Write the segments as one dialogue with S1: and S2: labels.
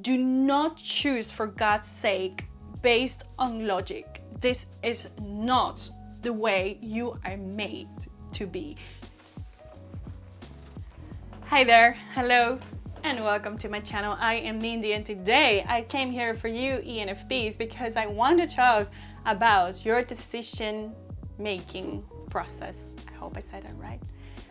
S1: Do not choose for God's sake based on logic. This is not the way you are made to be. Hi there, hello, and welcome to my channel. I am Mindy, and today I came here for you ENFPs because I want to talk about your decision-making process. I hope I said that right.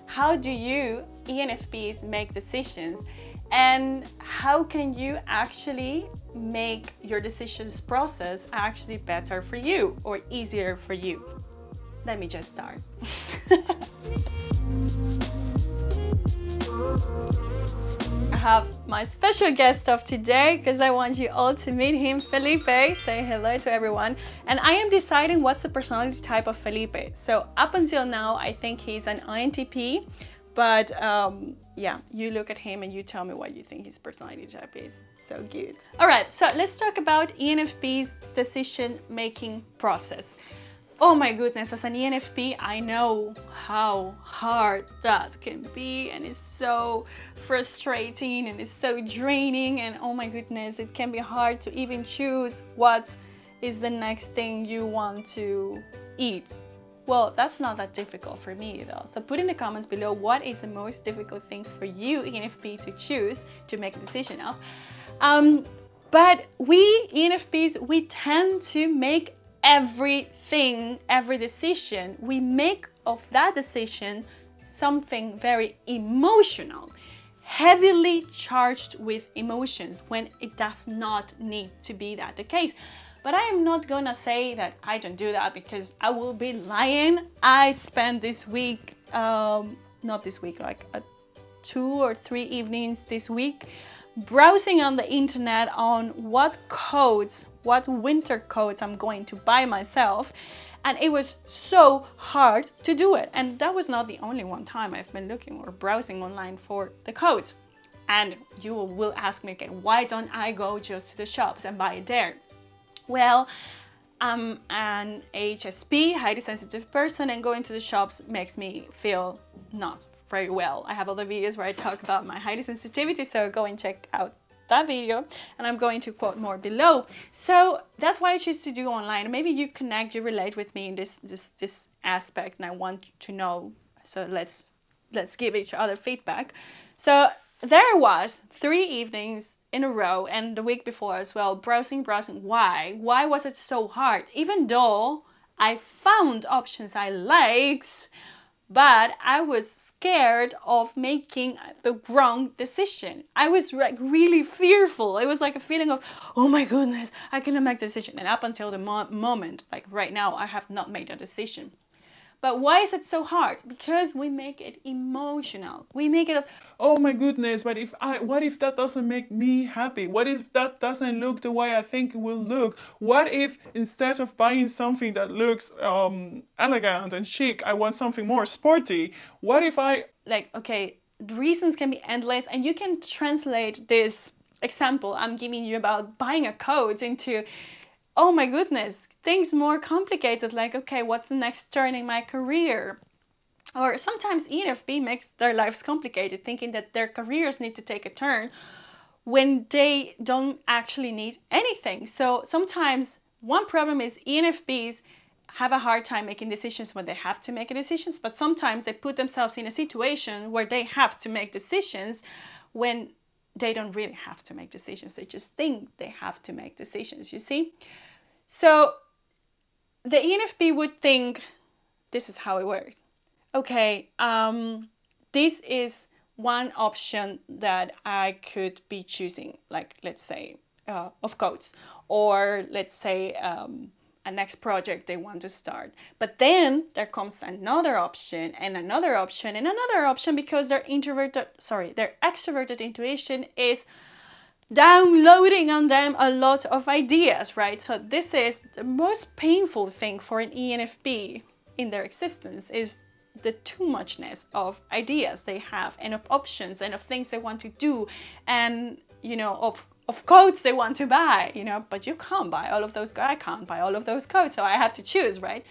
S1: How do you ENFPs make decisions, and how can you actually make your decisions process actually better for you or easier for you? Let me just start. I have my special guest of today because I want you all to meet him, Felipe. Say hello to everyone. And I am deciding what's the personality type of Felipe. So up until now, I think he's an INTP. But yeah, you look at him and you tell me what you think his personality type is. So good. All right, so let's talk about ENFP's decision-making process. Oh my goodness, as an ENFP, I know how hard that can be, and it's so frustrating and it's so draining, and oh my goodness, it can be hard to even choose what is the next thing you want to eat. Well, that's not that difficult for me though. So put in the comments below what is the most difficult thing for you, ENFP, to choose to make a decision of. But we ENFPs, we tend to make every decision, we make of that decision something very emotional, heavily charged with emotions, when it does not need to be that the case. But I am not gonna say that I don't do that, because I will be lying. I spent this week, not this week, like 2 or 3 evenings this week, browsing on the internet on what winter coats I'm going to buy myself, and it was so hard to do it. And that was not the only one time I've been looking or browsing online for the coats. And you will ask me, okay, why don't I go just to the shops and buy it there? Well, I'm an HSP, highly sensitive person, and going to the shops makes me feel not very well. I have other videos where I talk about my highly sensitivity, so go and check out that video, and I'm going to quote more below. So that's why I choose to do online. Maybe you connect, you relate with me in this aspect, and I want to know. So let's give each other feedback. So there was 3 evenings in a row, and the week before as well, browsing. Why was it so hard? Even though I found options I liked, but I was scared of making the wrong decision. I was like really fearful. It was like a feeling of, oh my goodness, I cannot make a decision. And up until the moment, like right now, I have not made a decision. But why is it so hard? Because we make it emotional. We make it,
S2: oh my goodness, but what if that doesn't make me happy? What if that doesn't look the way I think it will look? What if instead of buying something that looks elegant and chic, I want something more sporty? What if
S1: okay, the reasons can be endless, and you can translate this example I'm giving you about buying a coat into, oh my goodness, things more complicated, like, okay, what's the next turn in my career? Or sometimes ENFP makes their lives complicated, thinking that their careers need to take a turn when they don't actually need anything. So sometimes one problem is ENFPs have a hard time making decisions when they have to make decisions, but sometimes they put themselves in a situation where they have to make decisions when they don't really have to make decisions. They just think they have to make decisions, you see? So the ENFP would think, this is how it works. Okay, this is one option that I could be choosing, like, let's say, of codes, or let's say a next project they want to start. But then there comes another option and another option and another option, because their extroverted intuition is downloading on them a lot of ideas, right? So this is the most painful thing for an ENFP in their existence, is the too muchness of ideas they have, and of options, and of things they want to do, and of coats they want to buy, but you can't buy all of those. I can't buy all of those coats, so I have to choose, right?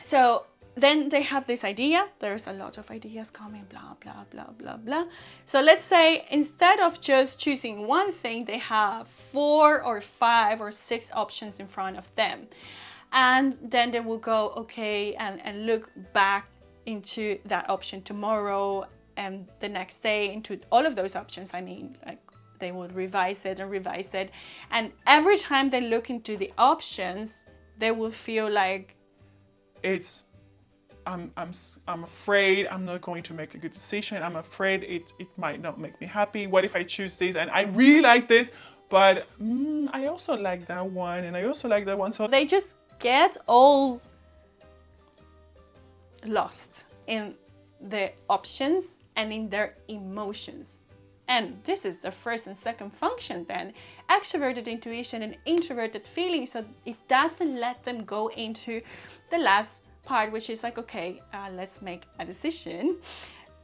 S1: So then they have this idea. There's a lot of ideas coming, blah, blah, blah, blah, blah. So let's say instead of just choosing one thing, they have 4 or 5 or 6 options in front of them. And then they will go, okay, and look back into that option tomorrow and the next day into all of those options. I mean, like they will revise it and revise it. And every time they look into the options, they will feel like
S2: I'm afraid I'm not going to make a good decision. I'm afraid it might not make me happy. What if I choose this and I really like this, but I also like that one and I also like that one. So
S1: they just get all lost in the options and in their emotions. And this is the first and second function then, extroverted intuition and introverted feeling. So it doesn't let them go into the last part, which is like, okay, let's make a decision,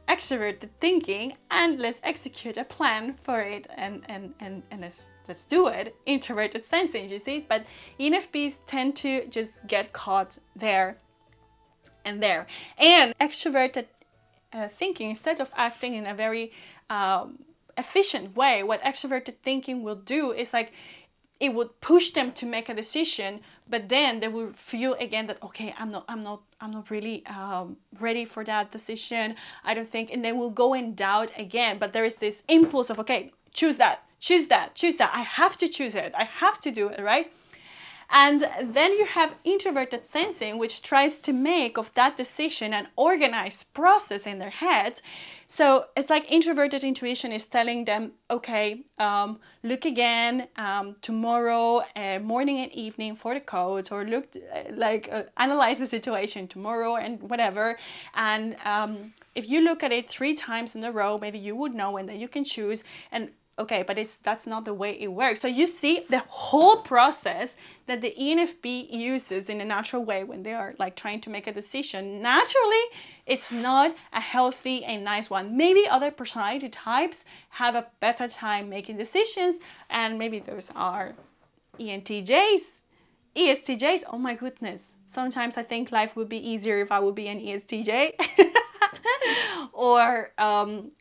S1: extroverted thinking, and let's execute a plan for it, and let's do it, introverted sensing, you see. But ENFPs tend to just get caught there and there. And extroverted thinking, instead of acting in a very efficient way, what extroverted thinking will do is like, it would push them to make a decision, but then they will feel again that, okay, I'm not really ready for that decision, I don't think, and they will go in doubt again. But there is this impulse of, okay, choose that, I have to choose it, I have to do it, right? And then you have introverted sensing, which tries to make of that decision an organized process in their heads. So it's like introverted intuition is telling them, okay, look again tomorrow, morning and evening for the codes, or look analyze the situation tomorrow and whatever. And if you look at it 3 times in a row, maybe you would know, and then you can choose. And okay, but that's not the way it works. So you see the whole process that the ENFP uses in a natural way when they are like trying to make a decision. Naturally, it's not a healthy and nice one. Maybe other personality types have a better time making decisions, and maybe those are ENTJs, ESTJs. Oh my goodness. Sometimes I think life would be easier if I would be an ESTJ. Or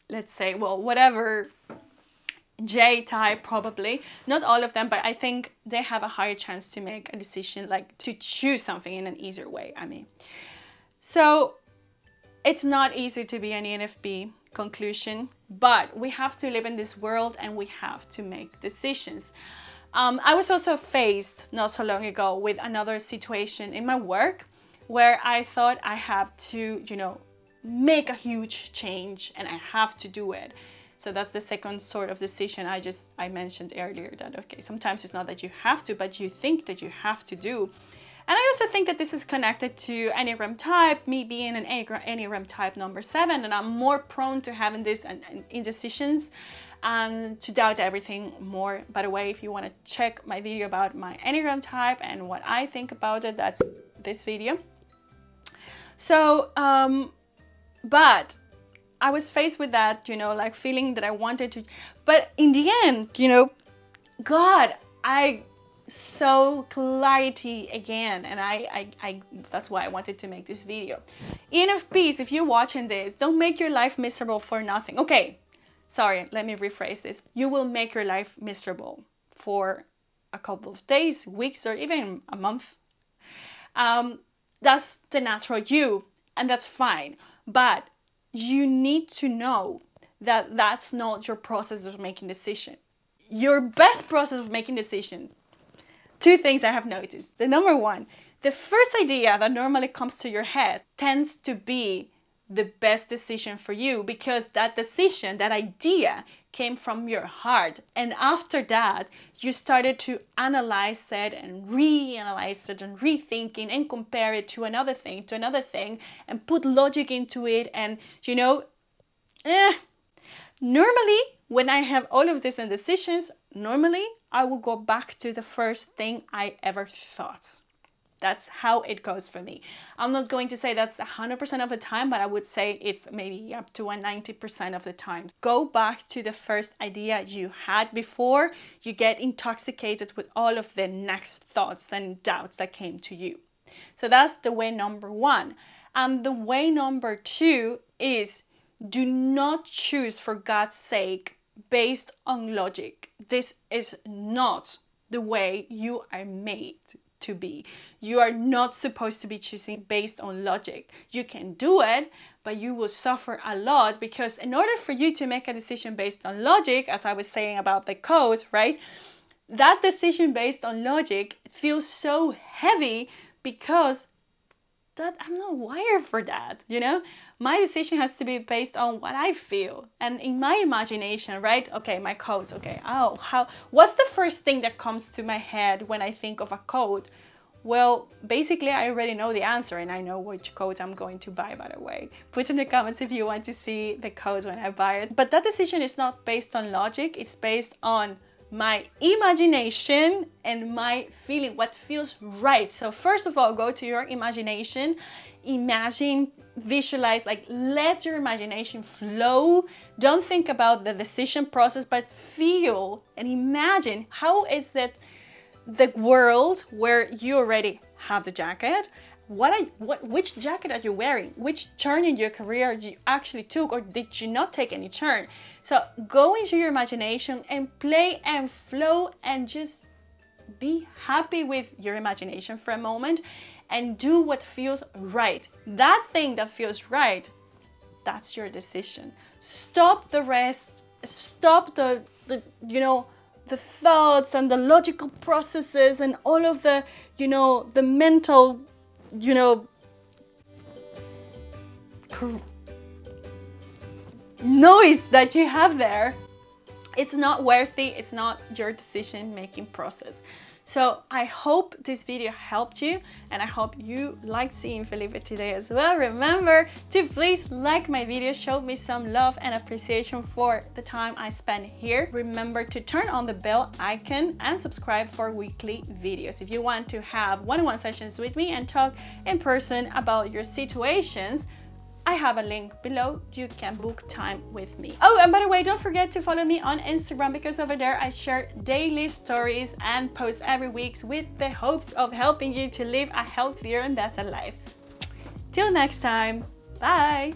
S1: let's say, well, whatever J type, probably. Not all of them, but I think they have a higher chance to make a decision, like to choose something in an easier way, I mean. So it's not easy to be an ENFP, conclusion, but we have to live in this world and we have to make decisions. I was also faced not so long ago with another situation in my work where I thought I have to, make a huge change and I have to do it. So that's the second sort of decision I mentioned earlier, that okay, sometimes it's not that you have to, but you think that you have to do. And I also think that this is connected to Enneagram type, me being an Enneagram type number 7, and I'm more prone to having this indecisions and to doubt everything more. By the way, if you want to check my video about my Enneagram type and what I think about it, that's this video. So, but I was faced with that, like feeling that I wanted to, but in the end, God, I saw clarity again, and I that's why I wanted to make this video. ENFPs, if you're watching this, don't make your life miserable for nothing. Okay, sorry, let me rephrase this. You will make your life miserable for a couple of days, weeks, or even a month. That's the natural you, and that's fine. But you need to know that that's not your process of making decisions. Your best process of making decisions. 2 things I have noticed. The number 1, the first idea that normally comes to your head tends to be the best decision for you, because that decision, that idea came from your heart. And after that, you started to analyze it and reanalyze it and rethinking and compare it to another thing and put logic into it. And normally when I have all of these indecisions, normally I will go back to the first thing I ever thought. That's how it goes for me. I'm not going to say that's 100% of the time, but I would say it's maybe up to 90% of the time. Go back to the first idea you had before you get intoxicated with all of the next thoughts and doubts that came to you. So that's the way number 1. And the way number 2 is, do not choose for God's sake based on logic. This is not the way you are made to be. You are not supposed to be choosing based on logic. You can do it, but you will suffer a lot, because in order for you to make a decision based on logic, as I was saying about the code, right? That decision based on logic feels so heavy because that I'm not wired for that, you know? My decision has to be based on what I feel and in my imagination, right? Okay, my codes, okay. What's the first thing that comes to my head when I think of a code? Well, basically, I already know the answer and I know which code I'm going to buy, by the way. Put in the comments if you want to see the code when I buy it. But that decision is not based on logic, it's based on my imagination and my feeling, what feels right. So first of all, go to your imagination, imagine, visualize, like let your imagination flow. Don't think about the decision process, but feel and imagine how is that the world where you already have the jacket. Which jacket are you wearing? Which turn in your career you actually took, or did you not take any turn? So go into your imagination and play and flow and just be happy with your imagination for a moment and do what feels right. That thing that feels right, that's your decision. Stop the rest. Stop the thoughts and the logical processes and all of the, the mental, noise that you have there. It's not worthy. It's not your decision-making process. So I hope this video helped you, and I hope you liked seeing Felipe today as well. Remember to please like my video, show me some love and appreciation for the time I spent here. Remember to turn on the bell icon and subscribe for weekly videos. If you want to have one-on-one sessions with me and talk in person about your situations, I have a link below. You can book time with me. Oh, and by the way, don't forget to follow me on Instagram, because over there I share daily stories and post every week with the hopes of helping you to live a healthier and better life. Till next time, bye!